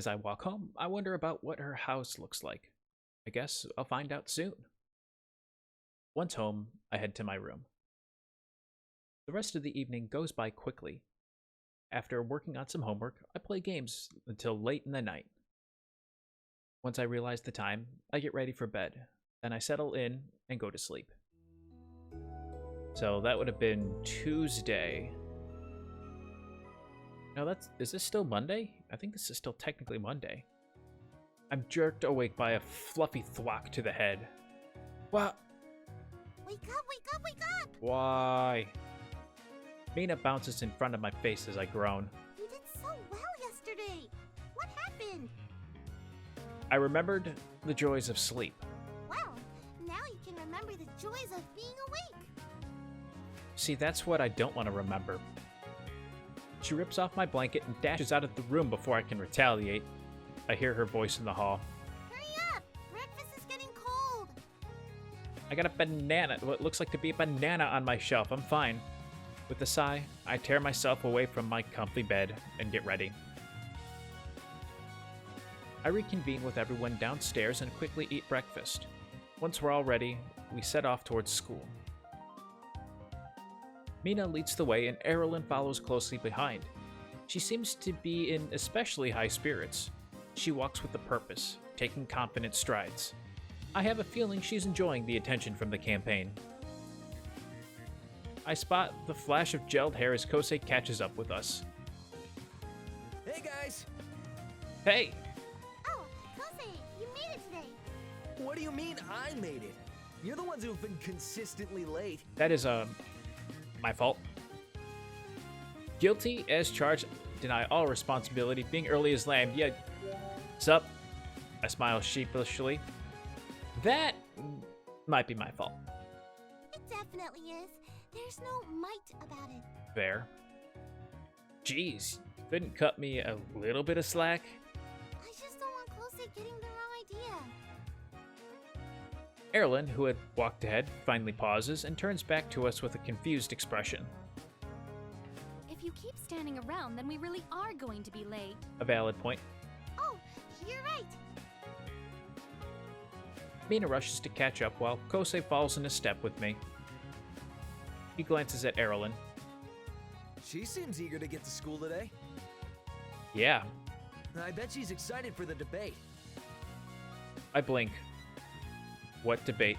As I walk home, I wonder about what her house looks like. I guess I'll find out soon. Once home, I head to my room. The rest of the evening goes by quickly. After working on some homework, I play games until late in the night. Once I realize the time, I get ready for bed, then I settle in and go to sleep. So that would have been Tuesday. No, is this still Monday? I think this is still technically Monday. I'm jerked awake by a fluffy thwack to the head. What? Wake up, wake up, wake up! Why? Mina bounces in front of my face as I groan. You did so well yesterday. What happened? I remembered the joys of sleep. Wow, now you can remember the joys of being awake. See, that's what I don't want to remember. She rips off my blanket and dashes out of the room before I can retaliate. I hear her voice in the hall. Hurry up! Breakfast is getting cold. I got a banana, what looks like to be a banana on my shelf. I'm fine. With a sigh, I tear myself away from my comfy bed and get ready. I reconvene with everyone downstairs and quickly eat breakfast. Once we're all ready, we set off towards school. Mina leads the way and Erilynn follows closely behind. She seems to be in especially high spirits. She walks with a purpose, taking confident strides. I have a feeling she's enjoying the attention from the campaign. I spot the flash of gelled hair as Kosei catches up with us. Hey guys! Hey! Oh, Kosei, you made it today. What do you mean I made it? You're the ones who've been consistently late. That is, my fault. Guilty as charged, deny all responsibility, being early as lamb. Yeah, sup? I smile sheepishly. That might be my fault. It definitely is. There's no might about it. Fair. Jeez, you couldn't cut me a little bit of slack? I just don't want Kosei getting the wrong idea. Erilynn, who had walked ahead, finally pauses and turns back to us with a confused expression. If you keep standing around, then we really are going to be late. A valid point. Oh, you're right. Mina rushes to catch up while Kosei falls in a step with me. He glances at Erilynn. She seems eager to get to school today. Yeah. I bet she's excited for the debate. I blink. What debate?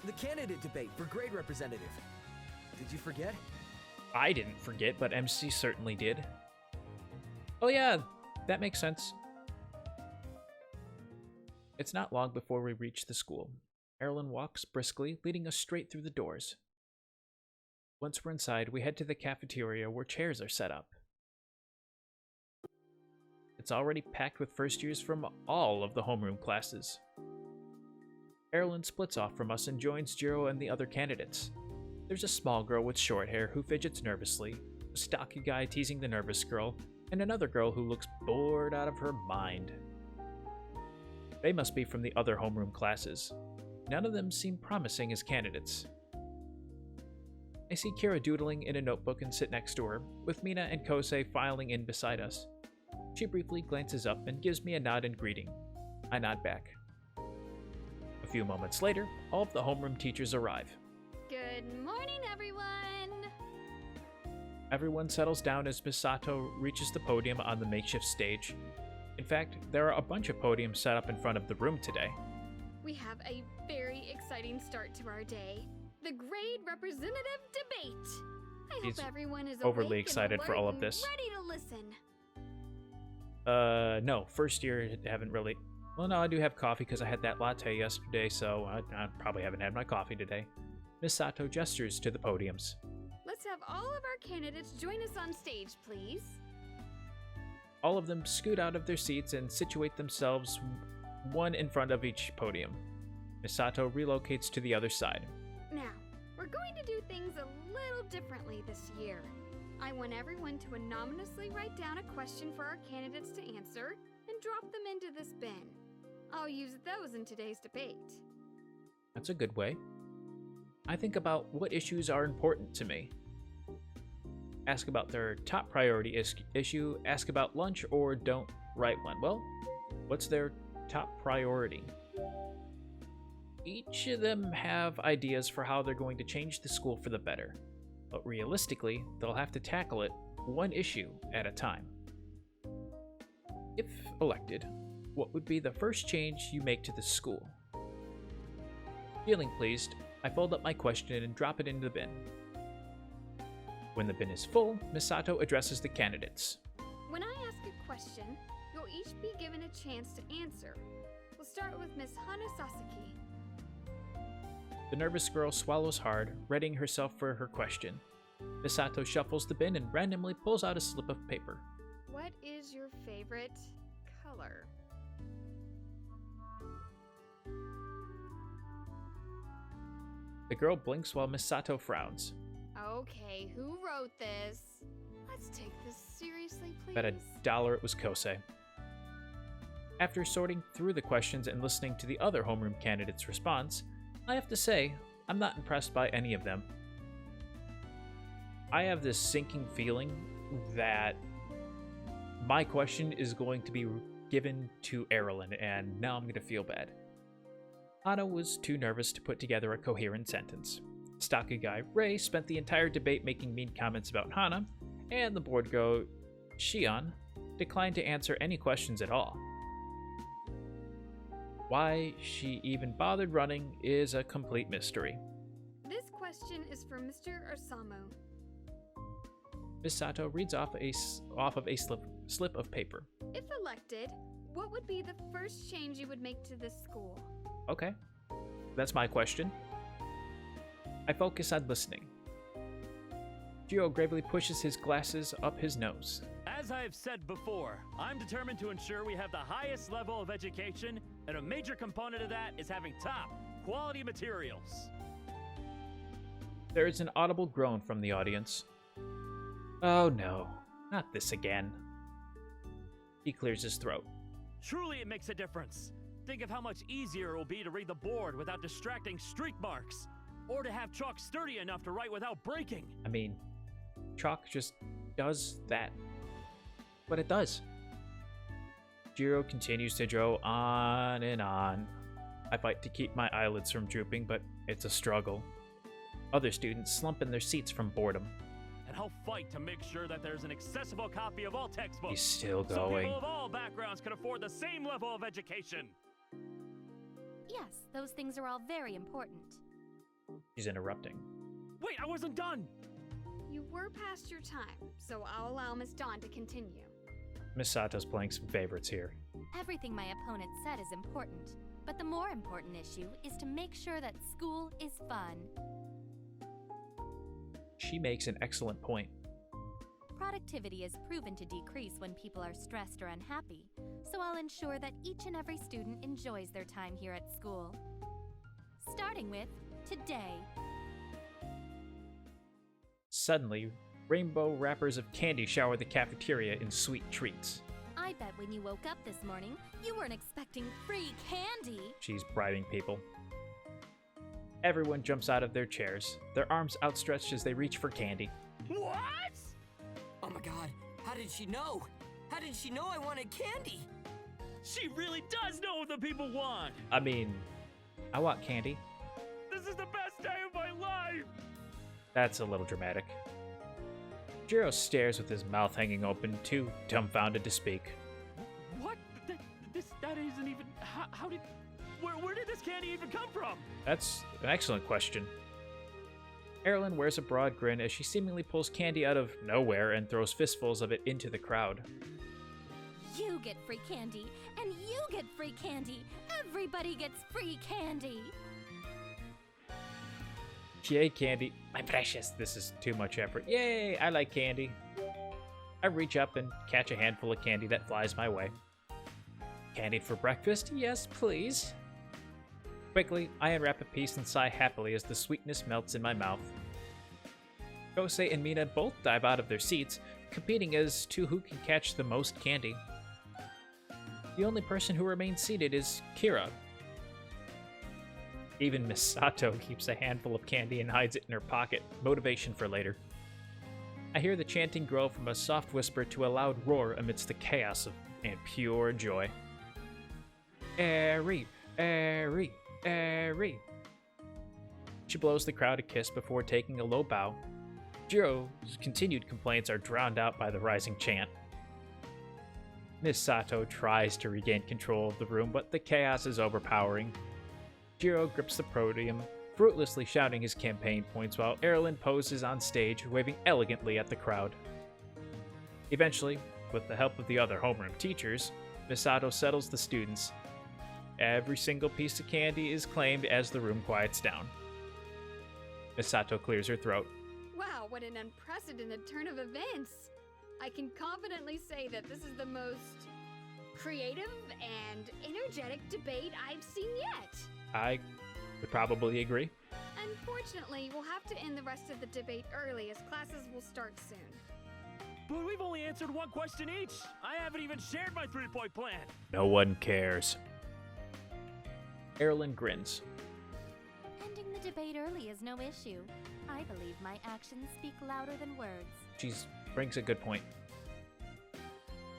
The candidate debate for grade representative. Did you forget? I didn't forget, but MC certainly did. Oh yeah, that makes sense. It's not long before we reach the school. Erilynn walks briskly, leading us straight through the doors. Once we're inside, we head to the cafeteria where chairs are set up. It's already packed with first years from all of the homeroom classes. Erilynn splits off from us and joins Jiro and the other candidates. There's a small girl with short hair who fidgets nervously, a stocky guy teasing the nervous girl, and another girl who looks bored out of her mind. They must be from the other homeroom classes. None of them seem promising as candidates. I see Kira doodling in a notebook and sit next to her, with Mina and Kosei filing in beside us. She briefly glances up and gives me a nod in greeting. I nod back. A few moments later, all of the homeroom teachers arrive. Good morning, everyone! Everyone settles down as Misato reaches the podium on the makeshift stage. In fact, there are a bunch of podiums set up in front of the room today. We have a very exciting start to our day. The grade representative debate. I He's hope everyone is overly awake and excited for alert all of and this. ready to listen. No, first year haven't really... Well, no, I do have coffee because I had that latte yesterday, so I probably haven't had my coffee today. Misato gestures to the podiums. Let's have all of our candidates join us on stage, please. All of them scoot out of their seats and situate themselves one in front of each podium. Misato relocates to the other side. Now, we're going to do things a little differently this year. I want everyone to anonymously write down a question for our candidates to answer and drop them into this bin. I'll use those in today's debate. That's a good way. I think about what issues are important to me. Ask about their top priority issue, ask about lunch, or don't right one. Well, what's their top priority? Each of them have ideas for how they're going to change the school for the better, but realistically, they'll have to tackle it one issue at a time. If elected, what would be the first change you make to the school? Feeling pleased, I fold up my question and drop it into the bin. When the bin is full, Misato addresses the candidates. When I ask a question, you'll each be given a chance to answer. We'll start with Miss Hana Sasaki. The nervous girl swallows hard, readying herself for her question. Misato shuffles the bin and randomly pulls out a slip of paper. What is your favorite color? The girl blinks while Misato frowns. Okay, who wrote this? Let's take this seriously, please. Bet $1 it was Kosei. After sorting through the questions and listening to the other homeroom candidates' response, I have to say, I'm not impressed by any of them. I have this sinking feeling that my question is going to be given to Erilynn, and now I'm going to feel bad. Hana was too nervous to put together a coherent sentence. Stocky guy Ray spent the entire debate making mean comments about Hana, and the board goat Shion declined to answer any questions at all. Why she even bothered running is a complete mystery. This question is for Mr. Osamu. Misato reads off of a slip of paper. If elected, what would be the first change you would make to this school? Okay, that's my question. I focus on listening. Jiro gravely pushes his glasses up his nose. As I have said before, I'm determined to ensure we have the highest level of education, and a major component of that is having top, quality materials. There is an audible groan from the audience. Oh no, not this again. He clears his throat. Truly it makes a difference. Think of how much easier it will be to read the board without distracting streak marks, or to have chalk sturdy enough to write without breaking. I mean, chalk just does that. But it does. Jiro continues to draw on and on. I fight to keep my eyelids from drooping, but it's a struggle. Other students slump in their seats from boredom. And I'll fight to make sure that there's an accessible copy of all textbooks. He's still So going. people of all backgrounds can afford the same level of education. Yes, those things are all very important. She's interrupting. Wait, I wasn't done! You were past your time, so I'll allow Miss Dawn to continue. Misato's playing some favorites here. Everything my opponent said is important, but the more important issue is to make sure that school is fun. She makes an excellent point. Productivity is proven to decrease when people are stressed or unhappy, so I'll ensure that each and every student enjoys their time here at school. Starting with today. Suddenly, rainbow wrappers of candy shower the cafeteria in sweet treats. I bet when you woke up this morning, you weren't expecting free candy. She's bribing people. Everyone jumps out of their chairs, their arms outstretched as they reach for candy. What? Oh my god, how did she know? How did she know I wanted candy? She really does know what the people want! I mean, I want candy. This is the best day of my life! That's a little dramatic. Jiro stares with his mouth hanging open, too dumbfounded to speak. What? That isn't even... How did... Where did this candy even come from? That's an excellent question. Erilynn wears a broad grin as she seemingly pulls candy out of nowhere and throws fistfuls of it into the crowd. You get free candy, and you get free candy. Everybody gets free candy. Yay, candy. My precious, this is too much effort. Yay, I like candy. I reach up and catch a handful of candy that flies my way. Candy for breakfast? Yes, please. Quickly, I unwrap a piece and sigh happily as the sweetness melts in my mouth. Kosei and Mina both dive out of their seats, competing as to who can catch the most candy. The only person who remains seated is Kira. Even Misato keeps a handful of candy and hides it in her pocket, motivation for later. I hear the chanting grow from a soft whisper to a loud roar amidst the chaos of and pure joy. Eri, Eri, Eri. She blows the crowd a kiss before taking a low bow. Jiro's continued complaints are drowned out by the rising chant. Miss Sato tries to regain control of the room, but the chaos is overpowering. Jiro grips the podium, fruitlessly shouting his campaign points while Erilynn poses on stage, waving elegantly at the crowd. Eventually, with the help of the other homeroom teachers, Miss Sato settles the students. Every single piece of candy is claimed as the room quiets down. Miss Sato clears her throat. Wow, what an unprecedented turn of events! I can confidently say that this is the most creative and energetic debate I've seen yet. I would probably agree. Unfortunately, we'll have to end the rest of the debate early as classes will start soon. But we've only answered one question each. I haven't even shared my 3-point plan. No one cares. Erilynn grins. Ending the debate early is no issue. I believe my actions speak louder than words. She brings a good point.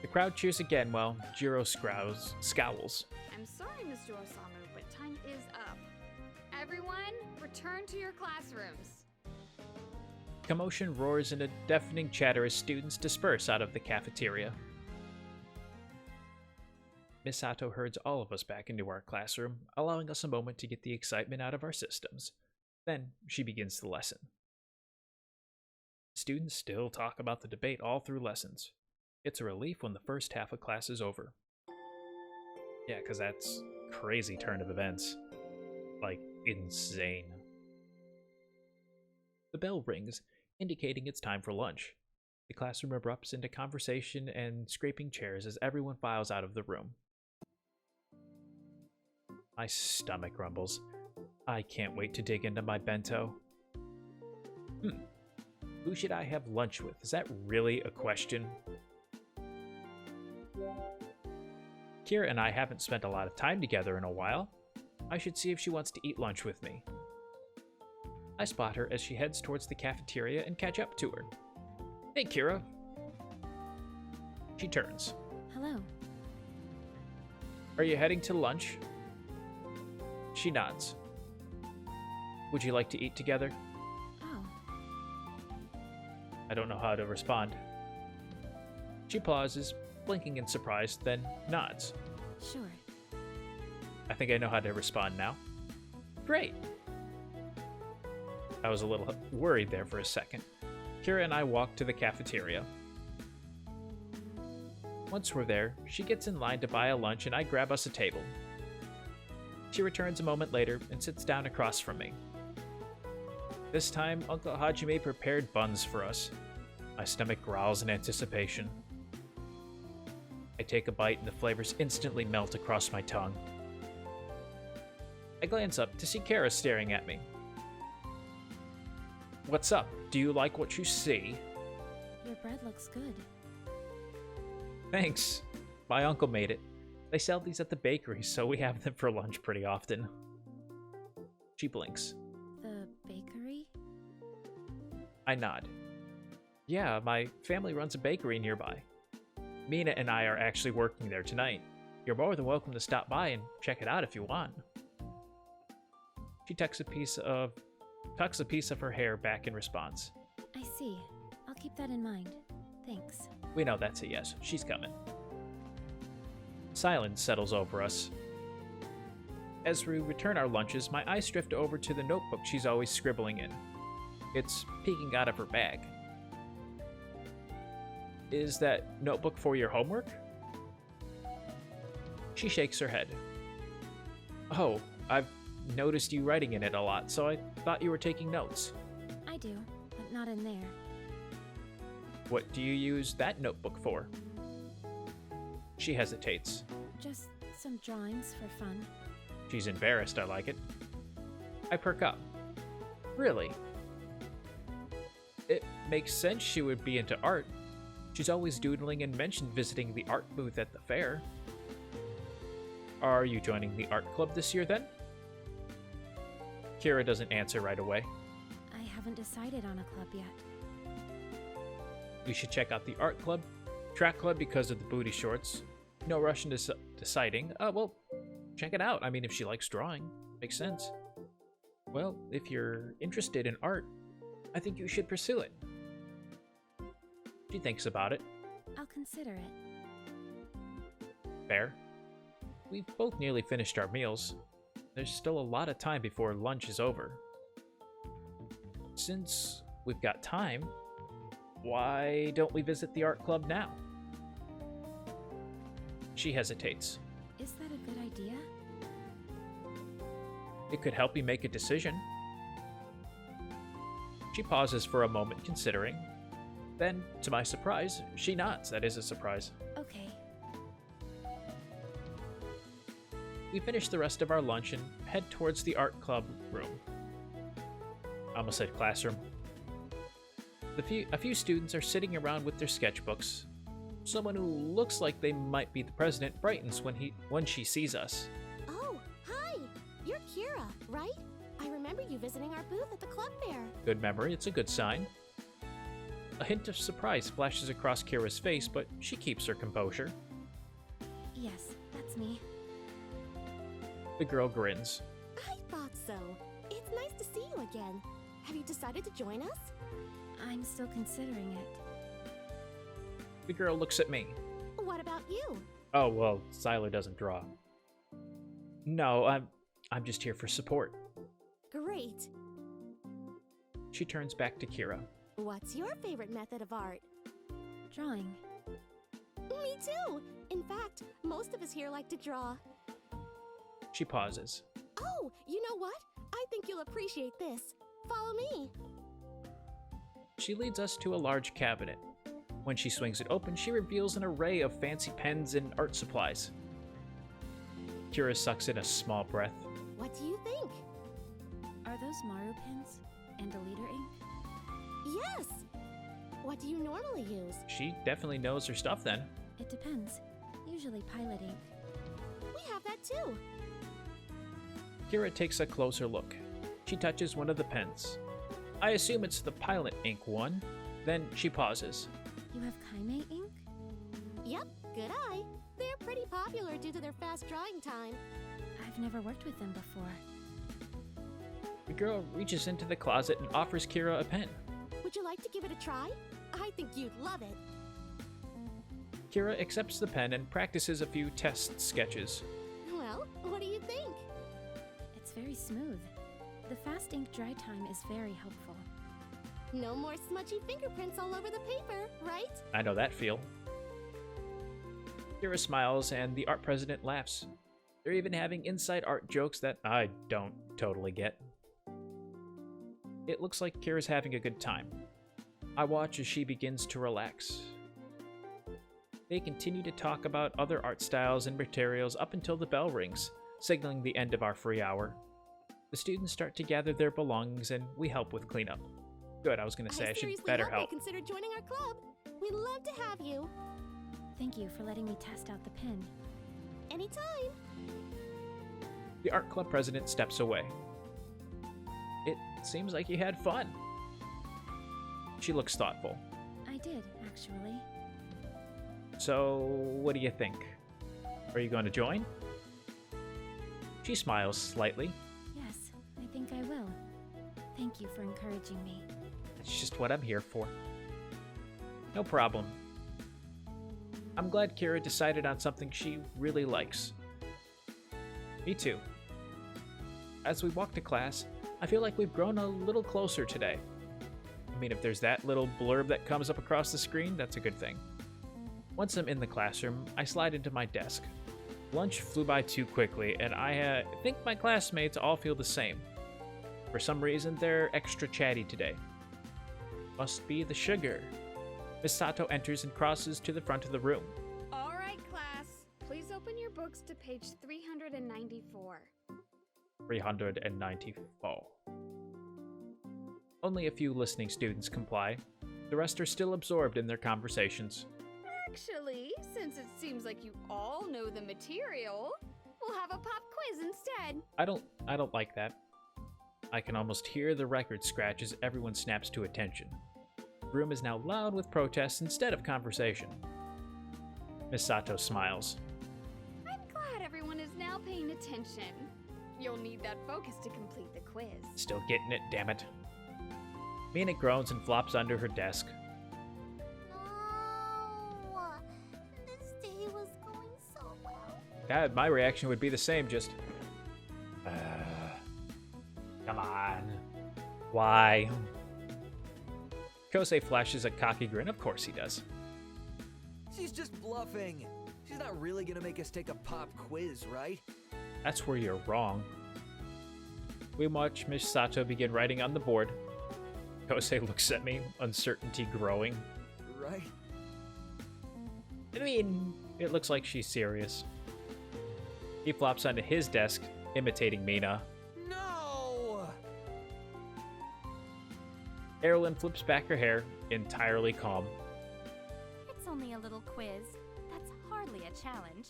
The crowd cheers again while Jiro scowls. I'm sorry, Ms. Jorosamu, but time is up. Everyone, return to your classrooms. Commotion roars in a deafening chatter as students disperse out of the cafeteria. Miss Sato herds all of us back into our classroom, allowing us a moment to get the excitement out of our systems. Then she begins the lesson. Students still talk about the debate all through lessons. It's a relief when the first half of class is over. Yeah, because that's crazy turn of events. Like, insane. The bell rings, indicating it's time for lunch. The classroom erupts into conversation and scraping chairs as everyone files out of the room. My stomach rumbles. I can't wait to dig into my bento. Who should I have lunch with? Is that really a question? Kira and I haven't spent a lot of time together in a while. I should see if she wants to eat lunch with me. I spot her as she heads towards the cafeteria and catch up to her. Hey, Kira. She turns. Hello. Are you heading to lunch? She nods. Would you like to eat together? Oh. I don't know how to respond. She pauses, blinking in surprise, then nods. Sure. I think I know how to respond now. Great. I was a little worried there for a second. Kira and I walk to the cafeteria. Once we're there, she gets in line to buy a lunch and I grab us a table. She returns a moment later and sits down across from me. This time, Uncle Hajime prepared buns for us. My stomach growls in anticipation. I take a bite and the flavors instantly melt across my tongue. I glance up to see Kara staring at me. What's up? Do you like what you see? Your bread looks good. Thanks. My uncle made it. They sell these at the bakery, so we have them for lunch pretty often. She blinks. The bakery? I nod. Yeah, my family runs a bakery nearby. Mina and I are actually working there tonight. You're more than welcome to stop by and check it out if you want. She tucks a piece of her hair back in response. I see. I'll keep that in mind. Thanks. We know that's a yes. She's coming. Silence settles over us. As we return our lunches, my eyes drift over to the notebook she's always scribbling in. It's peeking out of her bag. Is that notebook for your homework? She shakes her head. Oh, I've noticed you writing in it a lot, so I thought you were taking notes. I do, but not in there. What do you use that notebook for? She hesitates. Just some drawings for fun. She's embarrassed, I like it. I perk up. Really? It makes sense she would be into art. She's always doodling and mentioned visiting the art booth at the fair. Are you joining the art club this year then? Kira doesn't answer right away. I haven't decided on a club yet. We should check out the art club, track club because of the booty shorts, No rush into deciding. Well, check it out. I mean, if she likes drawing, makes sense. Well, if you're interested in art, I think you should pursue it. She thinks about it. I'll consider it. Fair. We've both nearly finished our meals. There's still a lot of time before lunch is over. Since we've got time, why don't we visit the art club now? She hesitates. Is that a good idea? It could help you make a decision. She pauses for a moment, considering. Then, to my surprise, she nods. That is a surprise. Okay. We finish the rest of our lunch and head towards the art club room. I almost said classroom. A few students are sitting around with their sketchbooks. Someone who looks like they might be the president brightens when she sees us. Oh, hi! You're Kira, right? I remember you visiting our booth at the club fair. Good memory, it's a good sign. A hint of surprise flashes across Kira's face, but she keeps her composure. Yes, that's me. The girl grins. I thought so. It's nice to see you again. Have you decided to join us? I'm still considering it. The girl looks at me. What about you? Oh, well, Sylar doesn't draw. No, I'm just here for support. Great. She turns back to Kira. What's your favorite method of art? Drawing. Me too! In fact, most of us here like to draw. She pauses. Oh, you know what? I think you'll appreciate this. Follow me. She leads us to a large cabinet. When she swings it open, she reveals an array of fancy pens and art supplies. Kira sucks in a small breath. What do you think? Are those Maru pens? And a liter ink? Yes! What do you normally use? She definitely knows her stuff then. It depends. Usually pilot ink. We have that too. Kira takes a closer look. She touches one of the pens. I assume it's the pilot ink one. Then she pauses. You have Kaime ink? Yep, good eye. They're pretty popular due to their fast drawing time. I've never worked with them before. The girl reaches into the closet and offers Kira a pen. Would you like to give it a try? I think you'd love it. Kira accepts the pen and practices a few test sketches. Well, what do you think? It's very smooth. The fast ink dry time is very helpful. No more smudgy fingerprints all over the paper, right? I know that feel. Kira smiles and the art president laughs. They're even having inside art jokes that I don't totally get. It looks like Kira's having a good time. I watch as she begins to relax. They continue to talk about other art styles and materials up until the bell rings, signaling the end of our free hour. The students start to gather their belongings and we help with cleanup. Good, I was going to say I should seriously better hope help. you consider joining our club. We'd love to have you. Thank you for letting me test out the pen. Anytime. The art club president steps away. It seems like you had fun. She looks thoughtful. I did, actually. So, what do you think? Are you going to join? She smiles slightly. Yes, I think I will. Thank you for encouraging me. That's just what I'm here for. No problem. I'm glad Kira decided on something she really likes. Me too. As we walk to class, I feel like we've grown a little closer today. I mean, if there's that little blurb that comes up across the screen, that's a good thing. Once I'm in the classroom, I slide into my desk. Lunch flew by too quickly, and I think my classmates all feel the same. For some reason, they're extra chatty today. Must be the sugar. Miss Sato enters and crosses to the front of the room. All right, class. Please open your books to page 394. 394. Only a few listening students comply. The rest are still absorbed in their conversations. Actually, since it seems like you all know the material, we'll have a pop quiz instead. I don't like that. I can almost hear the record scratch as everyone snaps to attention. The room is now loud with protests instead of conversation. Miss Sato smiles. now paying attention. You'll need that focus to complete the quiz. Still getting it, damn it. Mina groans and flops under her desk. No, this day was going so well. My reaction would be the same, just... come on. Why? Kosei flashes a cocky grin. Of course he does. She's just bluffing. She's not really gonna make us take a pop quiz, right? That's where you're wrong. We watch Miss Sato begin writing on the board. Kosei looks at me, uncertainty growing. Right? I mean, it looks like she's serious. He flops onto his desk, imitating Mina. No! Erilynn flips back her hair, entirely calm. It's only a little quiz. That's hardly a challenge.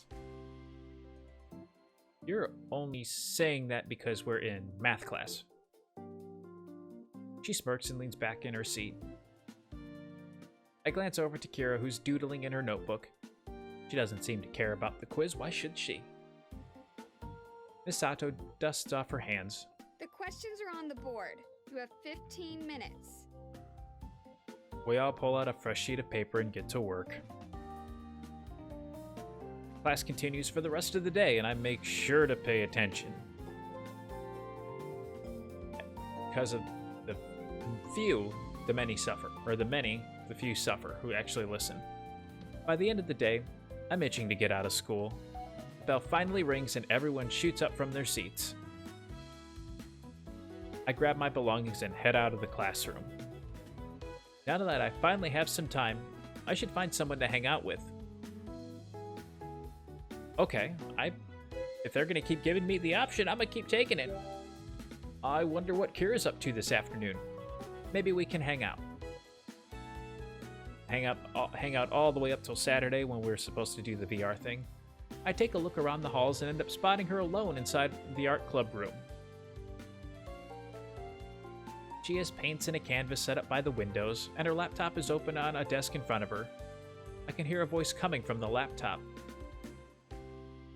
You're only saying that because we're in math class. She smirks and leans back in her seat. I glance over to Kira, who's doodling in her notebook. She doesn't seem to care about the quiz. Why should she? Miss Sato dusts off her hands. The questions are on the board. You have 15 minutes. We all pull out a fresh sheet of paper and get to work. Class continues for the rest of the day, and I make sure to pay attention. Because of the few, the many suffer. Or the many, the few suffer, who actually listen. By the end of the day, I'm itching to get out of school. The bell finally rings and everyone shoots up from their seats. I grab my belongings and head out of the classroom. Now that I finally have some time, I should find someone to hang out with. Okay, if they're gonna keep giving me the option, I'm gonna keep taking it. I wonder what Kira's up to this afternoon. Maybe we can hang out. Hang out all the way up till Saturday when we're supposed to do the VR thing. I take a look around the halls and end up spotting her alone inside the art club room. She has paints and a canvas set up by the windows, and her laptop is open on a desk in front of her. I can hear a voice coming from the laptop.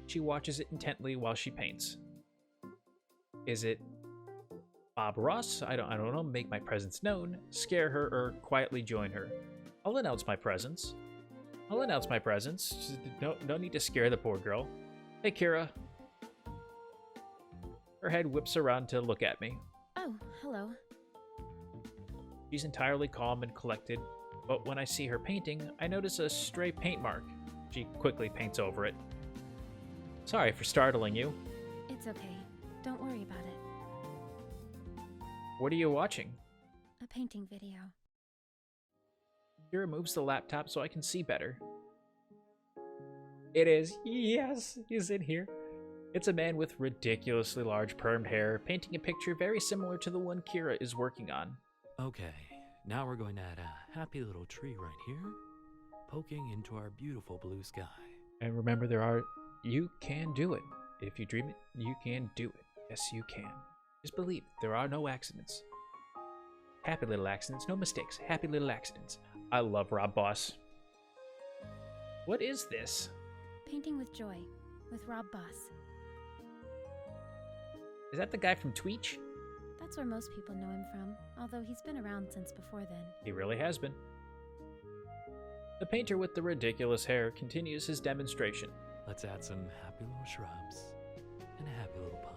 She watches it intently while she paints. Is it Bob Ross? I don't know. Make my presence known, scare her, or quietly join her. I'll announce my presence. No need to scare the poor girl. Hey, Kira. Her head whips around to look at me. Oh, hello. She's entirely calm and collected, but when I see her painting, I notice a stray paint mark. She quickly paints over it. Sorry for startling you. It's okay. Don't worry about it. What are you watching? A painting video. Kira moves the laptop so I can see better. It is. Yes, he's in here. It's a man with ridiculously large permed hair, painting a picture very similar to the one Kira is working on. Okay, now we're going to add a happy little tree right here, poking into our beautiful blue sky. And remember, you can do it. If you dream it, you can do it. Yes, you can. Just believe there are no accidents. Happy little accidents, no mistakes. Happy little accidents. I love Rob Boss. What is this? Painting with Joy, with Rob Boss. Is that the guy from Tweech? That's where most people know him from, although he's been around since before then. He really has been. The painter with the ridiculous hair continues his demonstration. Let's add some happy little shrubs and a happy little pond.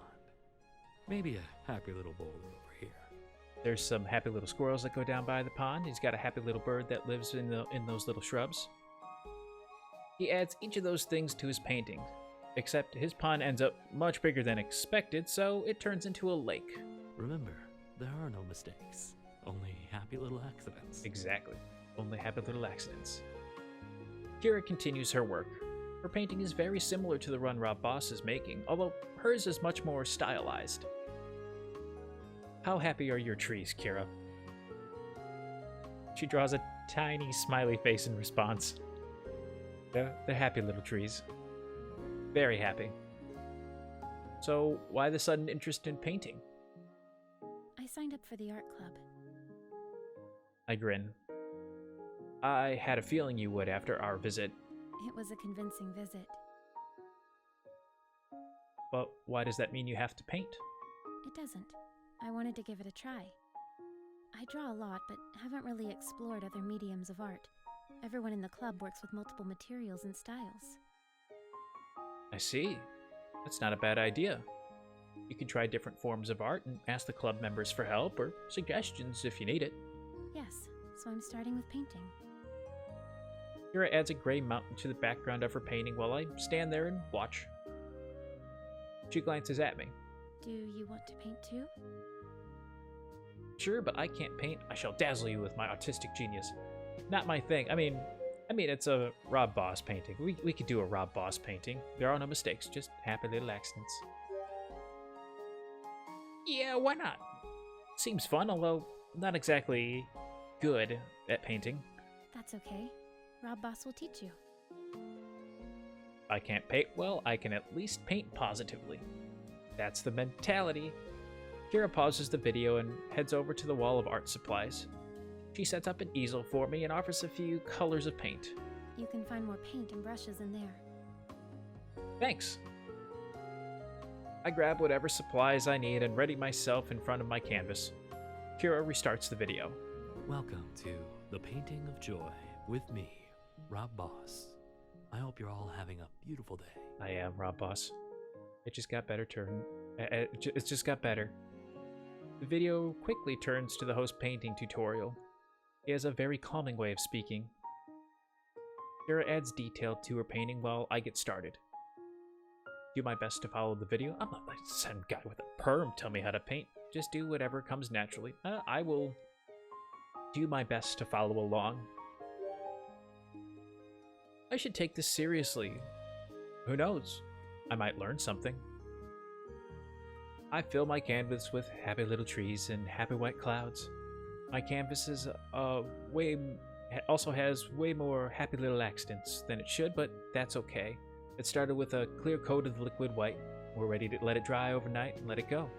Maybe a happy little boulder over here. There's some happy little squirrels that go down by the pond. He's got a happy little bird that lives in those little shrubs. He adds each of those things to his painting, except his pond ends up much bigger than expected, so it turns into a lake. Remember, there are no mistakes, only happy little accidents. Exactly. Only happy little accidents. Kira continues her work. Her painting is very similar to the one Rob Boss is making, although hers is much more stylized. How happy are your trees, Kira? She draws a tiny smiley face in response. They're happy little trees. Very happy. So, why the sudden interest in painting? I signed up for the art club. I grin. I had a feeling you would after our visit. It was a convincing visit. But why does that mean you have to paint? It doesn't. I wanted to give it a try. I draw a lot, but haven't really explored other mediums of art. Everyone in the club works with multiple materials and styles. I see. That's not a bad idea. You can try different forms of art and ask the club members for help or suggestions if you need it. Yes, so I'm starting with painting. Kira adds a gray mountain to the background of her painting while I stand there and watch. She glances at me. Do you want to paint too? Sure, but I can't paint. I shall dazzle you with my artistic genius. Not my thing. I mean, it's a Rob Boss painting. We could do a Rob Boss painting. There are no mistakes, just happy little accidents. Yeah, why not? Seems fun, although not exactly good at painting. That's okay. Rob Boss will teach you. I can't paint well, I can at least paint positively. That's the mentality. Kira pauses the video and heads over to the wall of art supplies. She sets up an easel for me and offers a few colors of paint. You can find more paint and brushes in there. Thanks. I grab whatever supplies I need and ready myself in front of my canvas. Kira restarts the video. Welcome to The Painting of Joy with me, Rob Boss. I hope you're all having a beautiful day. I am Rob Boss. It just got better It's just got better. The video quickly turns to the host painting tutorial. He has a very calming way of speaking. Kira adds detail to her painting while I get started. Do my best to follow the video. I'm not like some guy with a perm tell me how to paint. Just do whatever comes naturally. I will do my best to follow along. I should take this seriously. Who knows? I might learn something. I fill my canvas with happy little trees and happy white clouds. My canvas is also has way more happy little accidents than it should, but that's okay. It started with a clear coat of liquid white. We're ready to let it dry overnight and let it go.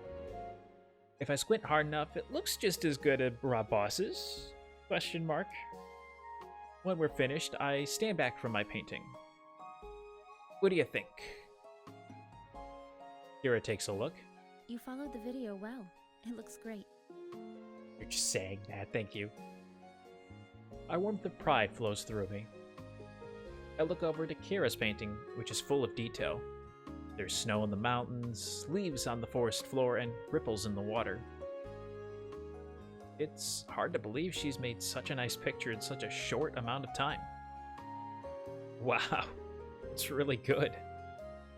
If I squint hard enough, it looks just as good as Rob Boss's? Question mark. When we're finished, I stand back from my painting. What do you think? Kira takes a look. You followed the video well. It looks great. You're just saying that, thank you. A warmth of pride flows through me. I look over to Kira's painting, which is full of detail. There's snow in the mountains, leaves on the forest floor, and ripples in the water. It's hard to believe she's made such a nice picture in such a short amount of time. Wow, it's really good.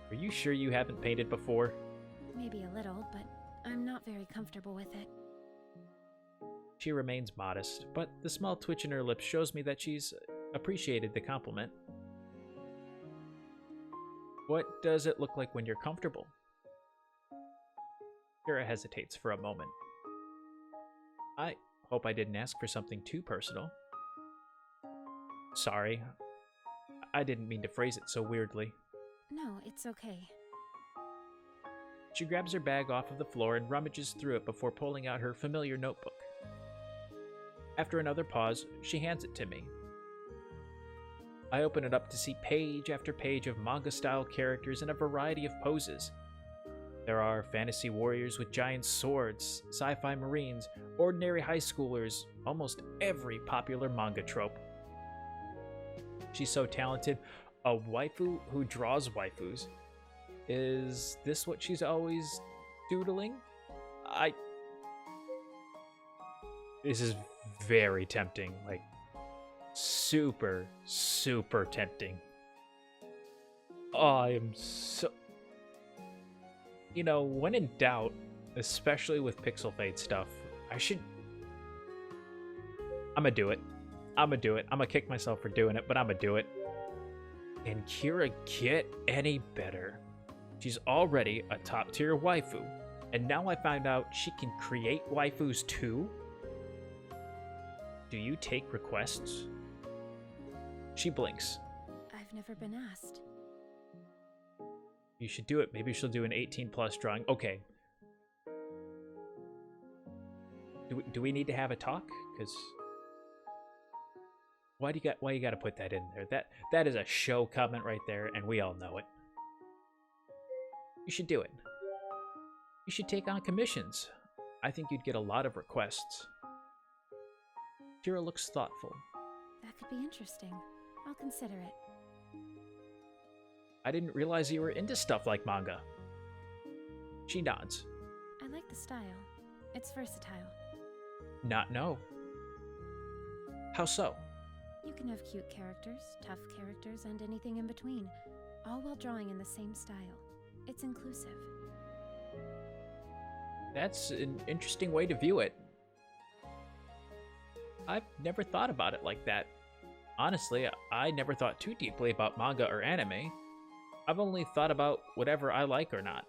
Are you sure you haven't painted before? Maybe a little, but I'm not very comfortable with it. She remains modest, but the small twitch in her lips shows me that she's appreciated the compliment. What does it look like when you're comfortable? Kira hesitates for a moment. I hope I didn't ask for something too personal. Sorry. I didn't mean to phrase it so weirdly. No, it's okay. She grabs her bag off of the floor and rummages through it before pulling out her familiar notebook. After another pause, she hands it to me. I open it up to see page after page of manga-style characters in a variety of poses. There are fantasy warriors with giant swords, sci-fi marines, ordinary high schoolers, almost every popular manga trope. She's so talented. A waifu who draws waifus. Is this what she's always doodling? This is very tempting. Like, super, super tempting. Oh, I am so... You know, when in doubt, especially with PixelFade stuff, I'm gonna do it. I'm gonna kick myself for doing it, but I'm gonna do it. Can Kira get any better? She's already a top-tier waifu, and now I found out she can create waifus too? Do you take requests? She blinks. I've never been asked. You should do it. Maybe she'll do an 18+ drawing. Okay. Do we need to have a talk? Because why you gotta put that in there? That is a show comment right there, and we all know it. You should do it. You should take on commissions. I think you'd get a lot of requests. Kira looks thoughtful. That could be interesting. I'll consider it. I didn't realize you were into stuff like manga. She nods. I like the style. It's versatile. Not no. How so? You can have cute characters, tough characters, and anything in between, all while drawing in the same style. It's inclusive. That's an interesting way to view it. I've never thought about it like that. Honestly, I never thought too deeply about manga or anime. I've only thought about whatever I like or not.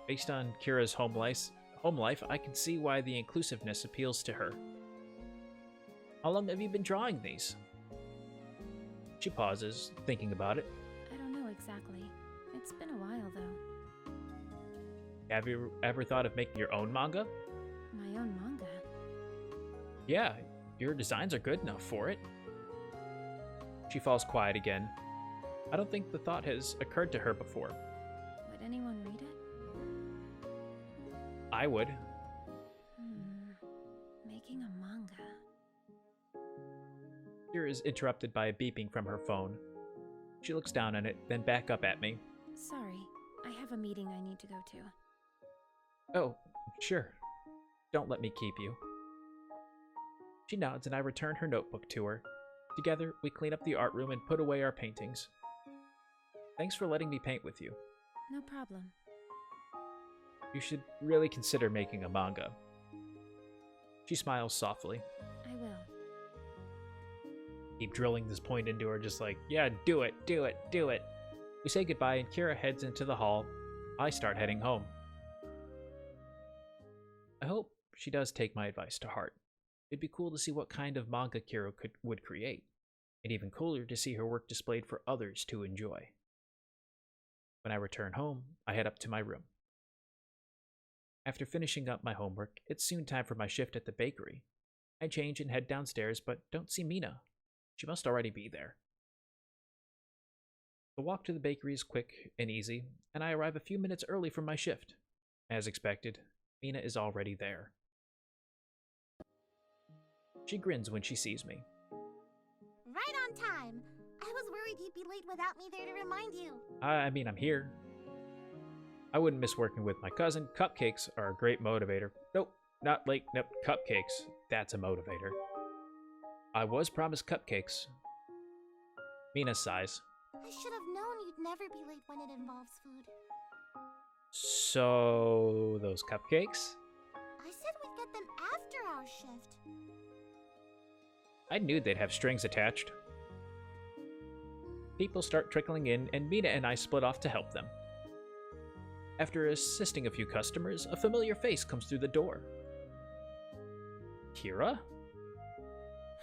Based on Kira's home life, I can see why the inclusiveness appeals to her. How long have you been drawing these? She pauses, thinking about it. I don't know exactly. It's been a while, though. Have you ever thought of making your own manga? My own manga? Yeah, your designs are good enough for it. She falls quiet again. I don't think the thought has occurred to her before. Would anyone read it? I would. Making a manga. Kira is interrupted by a beeping from her phone. She looks down on it, then back up at me. Sorry, I have a meeting I need to go to. Oh, sure. Don't let me keep you. She nods and I return her notebook to her. Together, we clean up the art room and put away our paintings. Thanks for letting me paint with you. No problem. You should really consider making a manga. She smiles softly. I will. Keep drilling this point into her, just like, yeah, do it, do it, do it. We say goodbye and Kira heads into the hall. I start heading home. I hope she does take my advice to heart. It'd be cool to see what kind of manga Kira would create, and even cooler to see her work displayed for others to enjoy. When I return home, I head up to my room. After finishing up my homework, it's soon time for my shift at the bakery. I change and head downstairs, but don't see Mina. She must already be there. The walk to the bakery is quick and easy, and I arrive a few minutes early from my shift. As expected, Mina is already there. She grins when she sees me. Right on time. I was worried you'd be late without me there to remind you. I mean, I'm here. I wouldn't miss working with my cousin. Cupcakes are a great motivator. Nope, not late. Nope, cupcakes. That's a motivator. I was promised cupcakes. Mina sighs. I should have known you'd never be late when it involves food. So, those cupcakes? I said we'd get them after our shift. I knew they'd have strings attached. People start trickling in, and Mina and I split off to help them. After assisting a few customers, a familiar face comes through the door. Kira?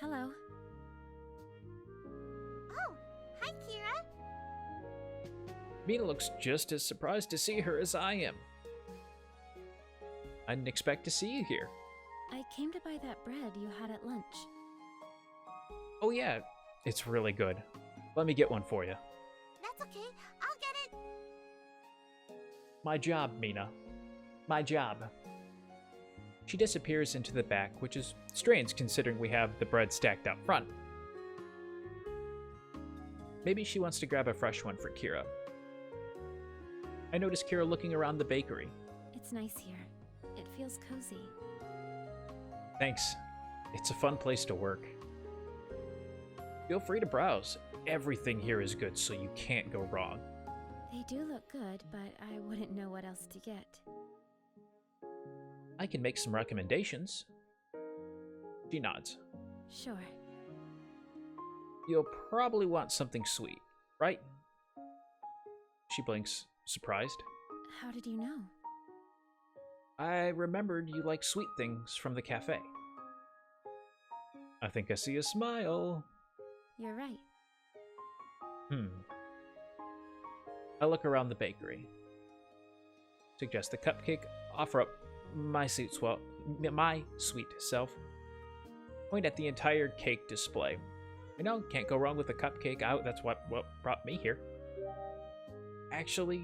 Hello. Oh, hi, Kira. Mina looks just as surprised to see her as I am. I didn't expect to see you here. I came to buy that bread you had at lunch. Oh yeah, it's really good. Let me get one for you. That's okay. I'll get it. My job, Mina. My job. She disappears into the back, which is strange considering we have the bread stacked up front. Maybe she wants to grab a fresh one for Kira. I notice Kira looking around the bakery. It's nice here. It feels cozy. Thanks. It's a fun place to work. Feel free to browse. Everything here is good, so you can't go wrong. They do look good, but I wouldn't know what else to get. I can make some recommendations. She nods. Sure. You'll probably want something sweet, right? She blinks, surprised. How did you know? I remembered you like sweet things from the cafe. I think I see a smile. You're right. I look around the bakery. Suggest a cupcake. Offer up my sweet self. Point at the entire cake display. I know, can't go wrong with a cupcake out. That's what brought me here. Actually,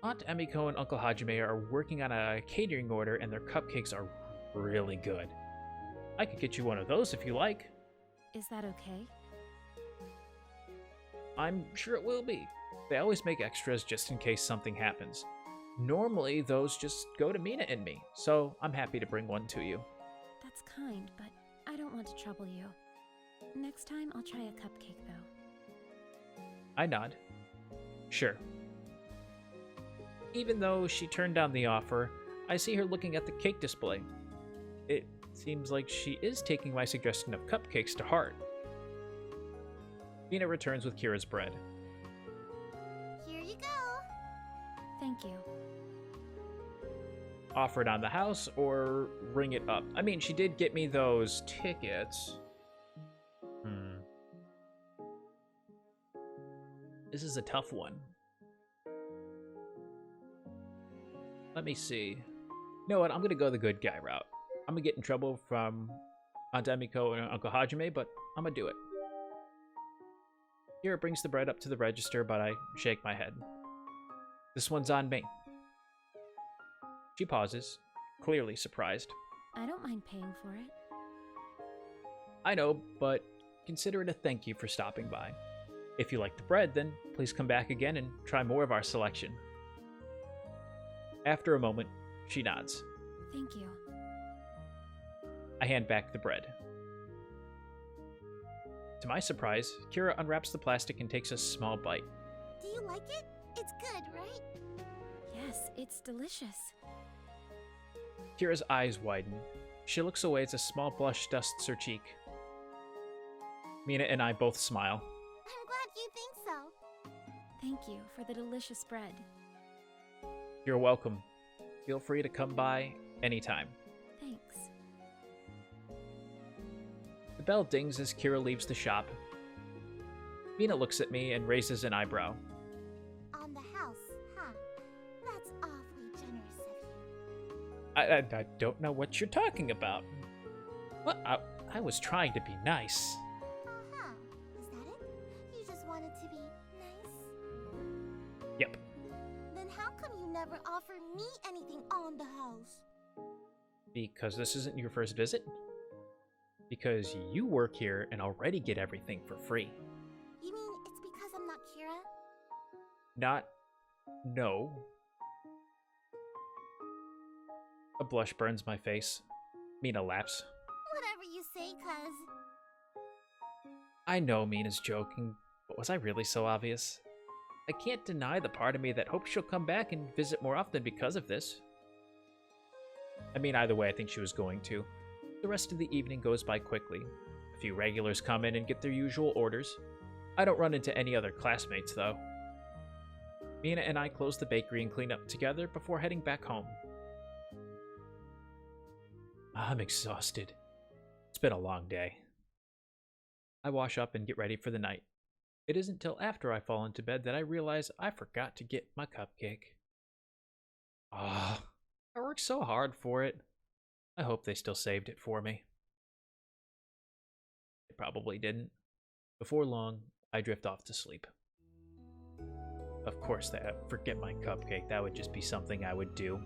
Aunt Emiko and Uncle Hajime are working on a catering order and their cupcakes are really good. I could get you one of those if you like. Is that okay? I'm sure it will be. They always make extras just in case something happens. Normally, those just go to Mina and me, so I'm happy to bring one to you. That's kind, but I don't want to trouble you. Next time, I'll try a cupcake, though. I nod. Sure. Even though she turned down the offer, I see her looking at the cake display. It seems like she is taking my suggestion of cupcakes to heart. Mina returns with Kira's bread. Here you go. Thank you. Offer it on the house or ring it up? I mean, she did get me those tickets. This is a tough one. Let me see. You know what? I'm going to go the good guy route. I'm going to get in trouble from Aunt Emiko and Uncle Hajime, but I'm going to do it. Kira brings the bread up to the register, but I shake my head. This one's on me. She pauses, clearly surprised. I don't mind paying for it. I know, but consider it a thank you for stopping by. If you like the bread, then please come back again and try more of our selection. After a moment, she nods. Thank you. I hand back the bread. To my surprise, Kira unwraps the plastic and takes a small bite. Do you like it? It's good, right? Yes, it's delicious. Kira's eyes widen. She looks away as a small blush dusts her cheek. Mina and I both smile. I'm glad you think so. Thank you for the delicious bread. You're welcome. Feel free to come by anytime. Thanks. The bell dings as Kira leaves the shop. Mina looks at me and raises an eyebrow. On the house, huh? That's awfully generous of you. I don't know what you're talking about. What? I was trying to be nice. Uh-huh. Is that it? You just wanted to be nice? Yep. Then how come you never offer me anything on the house? Because this isn't your first visit? Because you work here and already get everything for free. You mean it's because I'm not Kira? No. A blush burns my face. Mina laughs. Whatever you say, cuz. I know Mina's joking, but was I really so obvious? I can't deny the part of me that hopes she'll come back and visit more often because of this. I mean, either way, I think she was going to. The rest of the evening goes by quickly. A few regulars come in and get their usual orders. I don't run into any other classmates, though. Mina and I close the bakery and clean up together before heading back home. I'm exhausted. It's been a long day. I wash up and get ready for the night. It isn't till after I fall into bed that I realize I forgot to get my cupcake. I worked so hard for it. I hope they still saved it for me. They probably didn't. Before long, I drift off to sleep. Of course, forget my cupcake. That would just be something I would do.